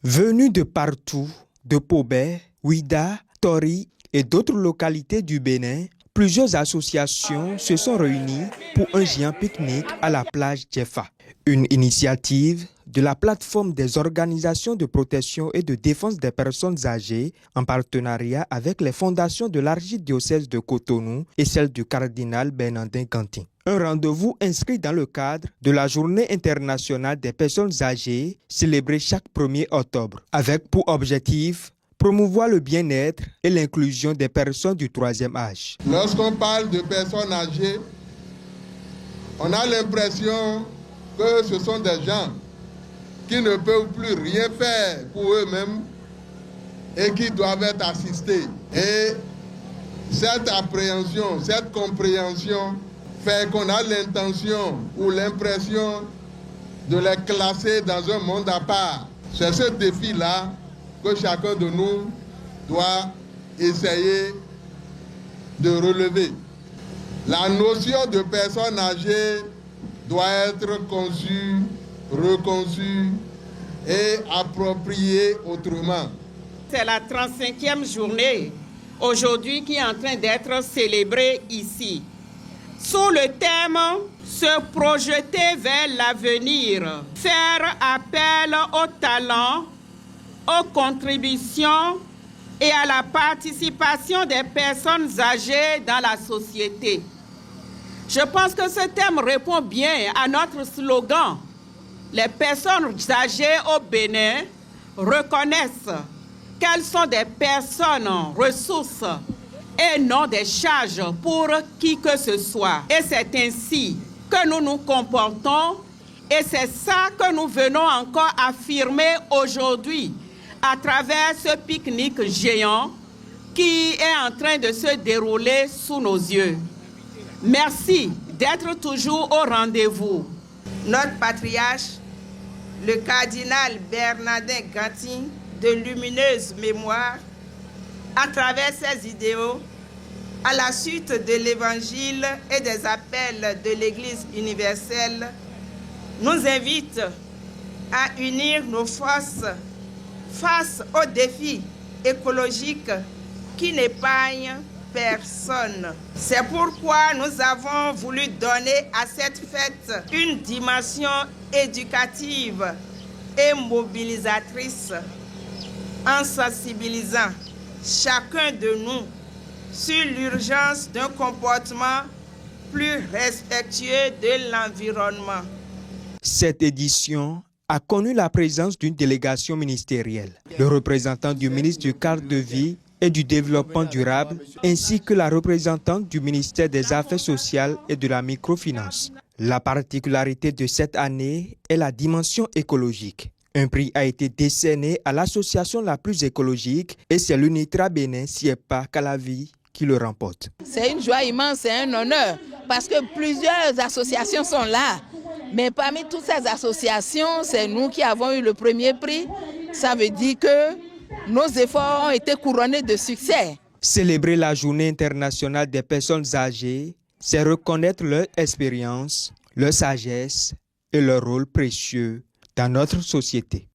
Venus de partout, de Pobé, Ouida, Tori et d'autres localités du Bénin, plusieurs associations se sont réunies pour un géant pique-nique à la plage Djefa. Une initiative de la plateforme des organisations de protection et de défense des personnes âgées en partenariat avec les fondations de l'archidiocèse de Cotonou et celle du cardinal Bernardin Gantin. Un rendez-vous inscrit dans le cadre de la Journée internationale des personnes âgées célébrée chaque 1er octobre, avec pour objectif promouvoir le bien-être et l'inclusion des personnes du troisième âge. Lorsqu'on parle de personnes âgées, on a l'impression que ce sont des gens qui ne peuvent plus rien faire pour eux-mêmes et qui doivent être assistés. Et cette appréhension, cette compréhension fait qu'on a l'intention ou l'impression de les classer dans un monde à part. C'est ce défi-là que chacun de nous doit essayer de relever. La notion de personne âgée doit être conçue, reconçue et appropriée autrement. C'est la 35e journée aujourd'hui qui est en train d'être célébrée ici. Sous le thème « Se projeter vers l'avenir », faire appel aux talents, aux contributions et à la participation des personnes âgées dans la société. Je pense que ce thème répond bien à notre slogan. Les personnes âgées au Bénin reconnaissent qu'elles sont des personnes ressources et non des charges pour qui que ce soit. Et c'est ainsi que nous nous comportons et c'est ça que nous venons encore affirmer aujourd'hui à travers ce pique-nique géant qui est en train de se dérouler sous nos yeux. Merci d'être toujours au rendez-vous. Notre patriarche, le cardinal Bernardin Gantin, de lumineuse mémoire, à travers ses idéaux, à la suite de l'Évangile et des appels de l'Église universelle, nous invite à unir nos forces face aux défis écologiques qui n'épargnent personne. C'est pourquoi nous avons voulu donner à cette fête une dimension éducative et mobilisatrice en sensibilisant chacun de nous sur l'urgence d'un comportement plus respectueux de l'environnement. Cette édition a connu la présence d'une délégation ministérielle, le représentant du ministre du cadre de vie et du développement durable, ainsi que la représentante du ministère des Affaires sociales et de la microfinance. La particularité de cette année est la dimension écologique. Un prix a été décerné à l'association la plus écologique et c'est l'UNITRA Bénin Siepa Calavi qui le remporte. C'est une joie immense, c'est un honneur parce que plusieurs associations sont là. Mais parmi toutes ces associations, c'est nous qui avons eu le premier prix. Ça veut dire que nos efforts ont été couronnés de succès. Célébrer la Journée internationale des personnes âgées, c'est reconnaître leur expérience, leur sagesse et leur rôle précieux dans notre société.